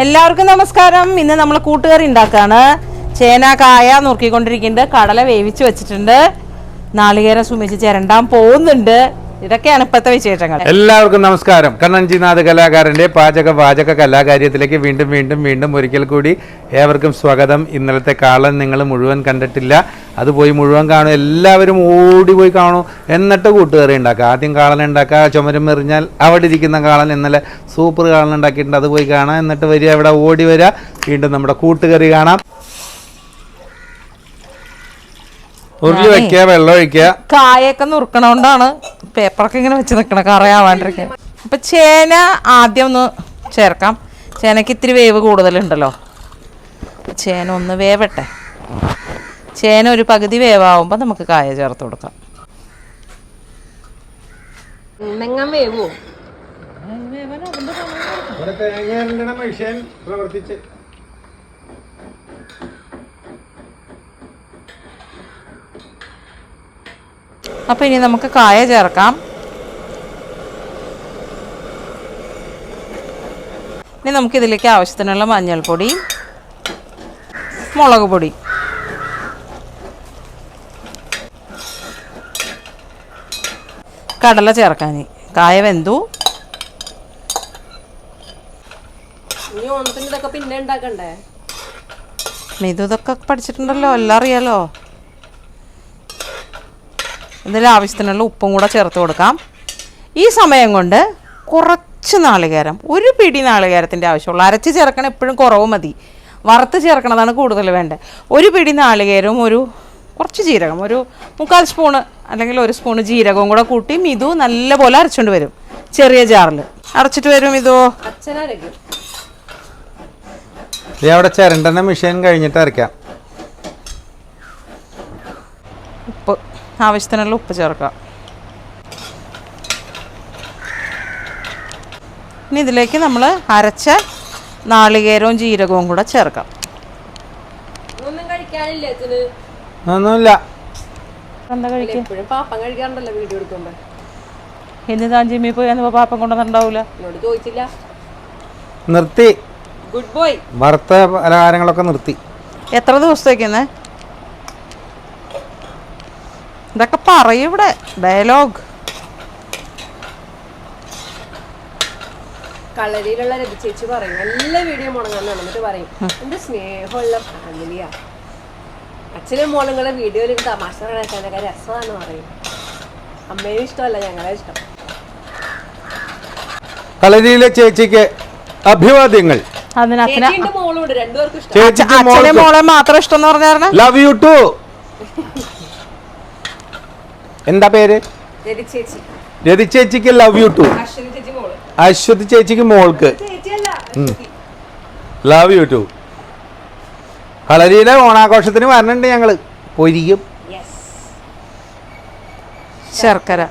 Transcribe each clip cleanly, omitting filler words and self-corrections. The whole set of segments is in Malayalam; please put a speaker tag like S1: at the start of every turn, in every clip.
S1: എല്ലാവർക്കും നമസ്കാരം. ഇന്ന് നമ്മൾ കൂട്ടുകറി ഉണ്ടാക്കാണ്. ചേന കായ നുറുക്കിക്കൊണ്ടിരിക്കുന്നുണ്ട്. കടല വേവിച്ച് വെച്ചിട്ടുണ്ട്. നാളികേരം സുമിച്ച് ചിരണ്ടാൻ പോകുന്നുണ്ട്. ഇതൊക്കെയാണ് ഇപ്പോഴത്തെ വിശേഷങ്ങൾ.
S2: എല്ലാവർക്കും നമസ്കാരം. കണ്ണഞ്ചിനാഥ് കലാകാരന്റെ പാചക കലാകാര്യത്തിലേക്ക് വീണ്ടും ഒരിക്കൽ കൂടി ഏവർക്കും സ്വാഗതം. ഇന്നലത്തെ കാളൻ നിങ്ങൾ മുഴുവൻ കണ്ടിട്ടില്ല, അത് പോയി മുഴുവൻ കാണും. എല്ലാവരും ഓടി പോയി കാണും. എന്നിട്ട് കൂട്ടുകറി ഉണ്ടാക്കുക. ആദ്യം കാളൻ ഉണ്ടാക്കുക, ചുമരും എറിഞ്ഞാൽ അവിടെ ഇരിക്കുന്ന കാളൻ ഇന്നലെ സൂപ്പർ കാളൻ ഉണ്ടാക്കിയിട്ടുണ്ട്, അത് പോയി കാണാം. എന്നിട്ട് വരിക, ഇവിടെ ഓടി വരിക, വീണ്ടും നമ്മുടെ കൂട്ടുകറി കാണാം. ഉരുളി വെക്കുക, വെള്ളം ഒഴിക്കുക.
S1: കായൊക്കെ നുറുക്കണോണ്ടാണ് പേപ്പറൊക്കെ ഇങ്ങനെ വെച്ച് നിൽക്കണം, കറയാവാണ്ടിരിക്കാൻ. അപ്പം ചേന ആദ്യം ഒന്ന് ചേർക്കാം. ചേനയ്ക്ക് ഇത്തിരി വേവ് കൂടുതലുണ്ടല്ലോ. ചേന ഒന്ന് വേവട്ടെ. ചേന ഒരു പകുതി വേവാകുമ്പോൾ നമുക്ക് കായ ചേർത്ത് കൊടുക്കാം. അപ്പം ഇനി നമുക്ക് കായ ചേർക്കാം. ഇനി നമുക്കിതിലേക്ക് ആവശ്യത്തിനുള്ള മഞ്ഞൾപ്പൊടി, മുളക് പൊടി, കടല ചേർക്കാൻ. കായ വെന്തു. ഇതൊക്കെ പഠിച്ചിട്ടുണ്ടല്ലോ, എല്ലാം അറിയാലോ. ഇതിൽ ആവശ്യത്തിനുള്ള ഉപ്പും കൂടെ ചേർത്ത് കൊടുക്കാം. ഈ സമയം കൊണ്ട് കുറച്ച് നാളികേരം, ഒരു പിടി നാളികേരത്തിൻ്റെ ആവശ്യമുള്ളൂ. അരച്ച് ചേർക്കണം, എപ്പോഴും കുറവ് മതി. വറുത്ത് ചേർക്കണതാണ് കൂടുതൽ വേണ്ടത്. ഒരു പിടി നാളികേരവും കുറച്ച് ജീരകം, ഒരു 3/4 സ്പൂണ് അല്ലെങ്കിൽ 1 സ്പൂണ് ജീരകവും കൂടെ കൂട്ടി മിതു നല്ലപോലെ അരച്ചുകൊണ്ട് വരും. ചെറിയ ജാറിൽ അരച്ചിട്ട് വരും. ഇതോ
S2: അവിടെ ചിരണ്ടെണ്ണ മെഷീൻ കഴിഞ്ഞിട്ട് അരയ്ക്കാം.
S1: ഉപ്പ്, ആവശ്യത്തിനുള്ള ഉപ്പ് ചേർക്കാം. ഇനി ഇതിലേക്ക് നമ്മൾ അരച്ച നാളികേരവും ജീരകവും കൂടെ ചേർക്കാം.
S2: ഒന്നുമില്ല.
S1: എന്താ കഴിക്കുക? ഇന്ന് താൻ ജിമ്മി പോയി പാപ്പം കൊണ്ടുവന്നിട്ടുണ്ടാവൂല.
S2: നിർത്തി.
S1: Good boy.
S2: വറുത്ത പലഹാരങ്ങളൊക്കെ നിർത്തി.
S1: എത്ര ദിവസത്തേക്കെന്ന് ഇതൊക്കെ പറയും ഇവിടെ ഡയലോഗ്.
S3: കളരിയിലുള്ള രതി ചേച്ചി പറയും, എല്ലാ വീഡിയോ മുടങ്ങാൻ നടന്നിട്ട് പറയും, എന്റെ സ്നേഹമുള്ള ഫാമിലിയാ, അച്ഛനും മോളുകളെ വീഡിയോയിൽ തമാശ കേൾക്കാനൊക്കെ രസമാണ് പറയും. അമ്മേനെ ഇഷ്ടമല്ല, ഞങ്ങളെ ഇഷ്ടം.
S2: കളരിയിലെ ചേച്ചിക്ക് അഭിവാദ്യങ്ങൾ.
S3: മോളോട് രണ്ടുപേർക്കും ഇഷ്ടം.
S1: അച്ഛനെ മോളെ മാത്രം ഇഷ്ടം എന്ന് പറഞ്ഞാൽ
S2: ലവ് യു ടു. എന്താ പേര്? രതി ചേച്ചിക്ക് ലവ് യു ടു. അശ്വതി ചേച്ചിക്ക് മോൾക്ക് ലവ് യു ടു. കളരിയിലെ ഓണാഘോഷത്തിന് വരണുണ്ട് ഞങ്ങള്. പൊരിക്കും.
S1: ശർക്കര,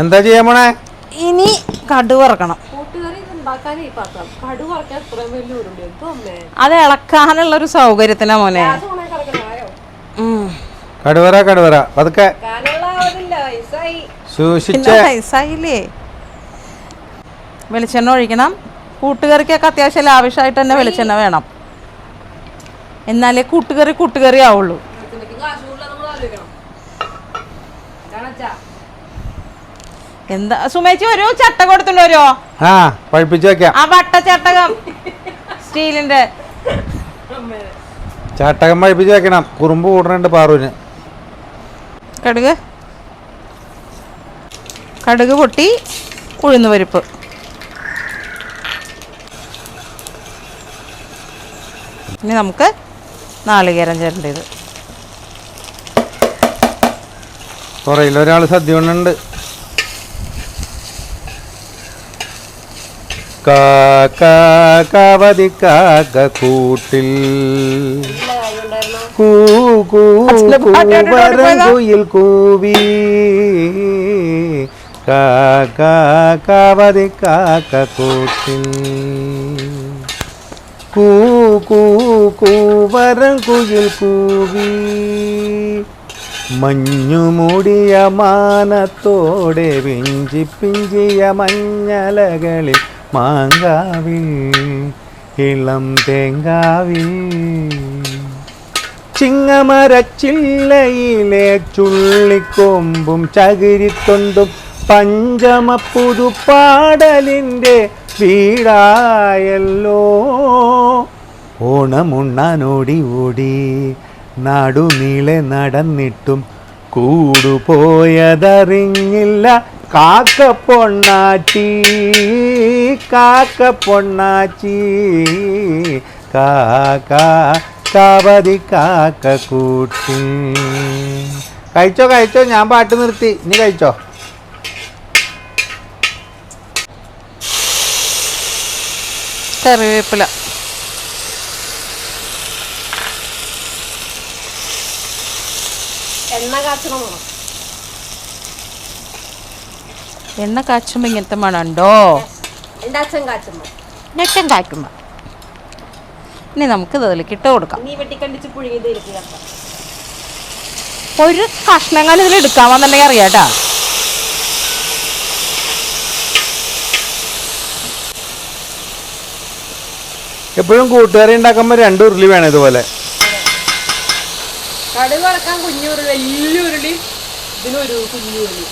S2: എന്താ ചെയ്യാൻ പോണേ?
S1: ഇനി കടുക് വറക്കണം. അത് ഇളക്കാനുള്ളൊരു സൗകര്യത്തിനാ മോനെ.
S2: കടുവറ പതുക്കെ
S1: സൂക്ഷിച്ചില്ലേ. വെളിച്ചെണ്ണ ഒഴിക്കണം. കൂട്ടുകറിക്കൊക്കെ അത്യാവശ്യം ലാവിഷായിട്ട് തന്നെ വെളിച്ചെണ്ണ വേണം, എന്നാലേ കൂട്ടുകറി ആവുള്ളൂ. എന്താ സുമേച്ചി, ഒരു ചട്ടകം കൊടുത്തുണ്ടോ? വരുമോ?
S2: പഴിപ്പിച്ച് വെക്കാം.
S1: ആ വട്ട ചട്ടകം, സ്റ്റീലിന്റെ
S2: ചട്ടകം പഴിപ്പിച്ച് വെക്കണം. കുറുമ്പ് കൂടണുണ്ട് പാറുവിന്.
S1: കടുക് പൊട്ടി, ഉഴുന്ന് പരിപ്പ്, ഇനി നമുക്ക് നാളികേരം ചേരേണ്ടത്.
S2: കുറയിലൊരാൾ സദ്യ കൊണ്ടുണ്ട്. കാവതി കാക്ക കൂട്ടിൽ കൂവരങ്കുയിൽ കൂവി കാവതി കാക്ക കൂട്ടിൽ കൂവരങ്കുയിൽ കൂവി മഞ്ഞുമൂടിയ മാനത്തോടെ പിഞ്ചി പിഞ്ചിയ മഞ്ഞലകളിൽ മാങ്കാവിൽ ഇളം തേങ്കാവിൽ ചിങ്ങമരച്ചില്ലയിലെ ചുള്ളിക്കൊമ്പും ചകിരിത്തൊണ്ടും പഞ്ചമപ്പുതുപ്പാടലിൻ്റെ വീടായല്ലോ. ഓണമുണ്ണാനോടി ഓടി നാടുനീളെ നടന്നിട്ടും കൂടുപോയതറിഞ്ഞില്ല കാക്കപ്പൊണ്ണാച്ചി കാക്കപ്പൊണ്ണാച്ചി കാക്ക കാവതി കാക്ക കൂട്ടി. കഴിച്ചോ കഴിച്ചോ, ഞാൻ പാട്ട് നിർത്തി, ഇനി കഴിച്ചോ.
S1: കറിവേപ്പില,
S3: എണ്ണ കാച്ചണോ?
S1: എണ്ണ കാച്ചുമ്പോൾ ഇങ്ങനത്തെ മണമുണ്ടോ?
S3: എൻ്റെ അച്ഛൻ കാച്ചുമ്പോ
S1: ഞെട്ടൻ കായ്ക്കുമ്പോൾ. ഇനി നമുക്ക് ഇതിലേക്ക് ഇട്ട് കൊടുക്കാം.
S3: നീ വെട്ടിക്കണ്ടിച്ച് പുഴുങ്ങിയത് ഇരിക്കുക.
S1: ഒരു കഷ്ണങ്ങൾ ഇതിൽ എടുക്കാമെന്നുണ്ടെങ്കിൽ അറിയാട്ടാ.
S2: എപ്പോഴും കൂട്ടുകറി ഉണ്ടാക്കുമ്പോൾ 2 ഉരുളി വേണം ഇതുപോലെ.
S3: കടുക് വറക്കാൻ കുഞ്ഞുരുളി, വലിയ ഉരുളി, ഇതിനൊരു കുഞ്ഞുരുളി.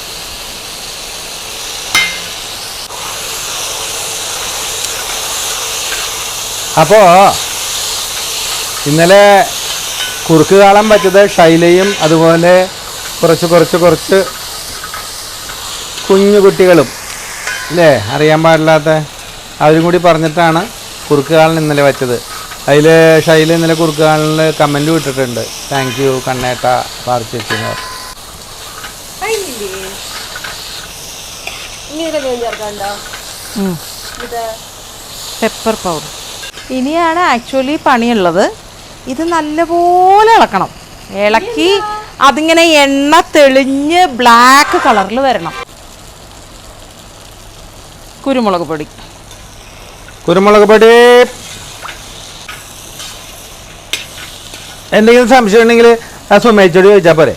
S2: അപ്പോൾ ഇന്നലെ കുറുക്ക് കാളൻ പറ്റത് ഷൈലയും അതുപോലെ കുറച്ച് കുഞ്ഞു കുട്ടികളും അല്ലേ, അറിയാൻ പാടില്ലാത്ത അവരും കൂടി പറഞ്ഞിട്ടാണ് കുറുക്ക് കാളൻ ഇന്നലെ വച്ചത്. അതിൽ ഷൈല ഇന്നലെ കുറുക്ക് കാളനിൽ കമൻറ്റ് വിട്ടിട്ടുണ്ട്. താങ്ക് യു കണ്ണേട്ട പാർച്ചേച്ചിന്.
S1: പെപ്പർ പൗഡർ ഇനിയാണ് ആക്ച്വലി പണിയുള്ളത്. ഇത് നല്ലപോലെ ഇളക്കണം. ഇളക്കി അതിങ്ങനെ എണ്ണ തെളിഞ്ഞ് ബ്ലാക്ക് കളറിൽ വരണം. കുരുമുളക് പൊടി
S2: എന്തെങ്കിലും സംശയം ഉണ്ടെങ്കിൽ ആ സുമേച്ചോട് ചോദിച്ചാൽ പോരെ,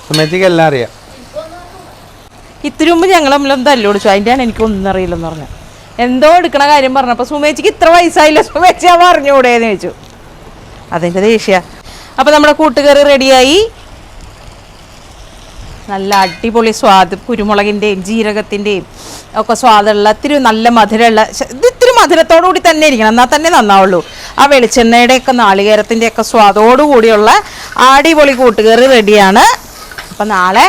S2: സുമേച്ചിക്ക് എല്ലാം അറിയാം.
S1: ഇത്തിരി മുമ്പ് ഞങ്ങൾ തമ്മിലൊന്നും തല്ലുപിടിച്ചു. അതിൻ്റെയാണ് എനിക്കൊന്നും അറിയില്ലെന്ന് പറഞ്ഞു. എന്തോ എടുക്കണ കാര്യം പറഞ്ഞപ്പോൾ സുമേച്ചിക്ക് ഇത്ര വയസ്സായില്ല, സുമേച്ചി ആ പറഞ്ഞുകൂടെയെന്ന് ചോദിച്ചു. അതിൻ്റെ ദേഷ്യ. അപ്പോൾ നമ്മുടെ കൂട്ടുകറി റെഡിയായി. നല്ല അടിപൊളി സ്വാദ്, കുരുമുളകിൻ്റെയും ജീരകത്തിൻ്റെയും ഒക്കെ സ്വാദുള്ള ഇത്തിരി നല്ല മധുരമുള്ള, ഇത് ഇത്തിരി മധുരത്തോടുകൂടി തന്നെ ഇരിക്കണം, എന്നാൽ തന്നെ നന്നാവുള്ളൂ. ആ വെളിച്ചെണ്ണയുടെയൊക്കെ നാളികേരത്തിൻ്റെയൊക്കെ സ്വാദോടുകൂടിയുള്ള അടിപൊളി കൂട്ടുകറി റെഡിയാണ്. അപ്പം നാളെ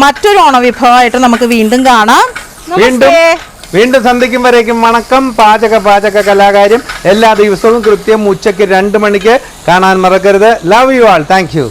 S1: മറ്റൊരു ഓണവിഭവമായിട്ട് നമുക്ക് വീണ്ടും കാണാം.
S2: വീണ്ടും സന്ധിക്കും വരേക്കും വണക്കം. പാചക കലാകാര്യം എല്ലാ ദിവസവും കൃത്യം ഉച്ചയ്ക്ക് 2 മണിക്ക് കാണാൻ മറക്കരുത്. Love you all. Thank you.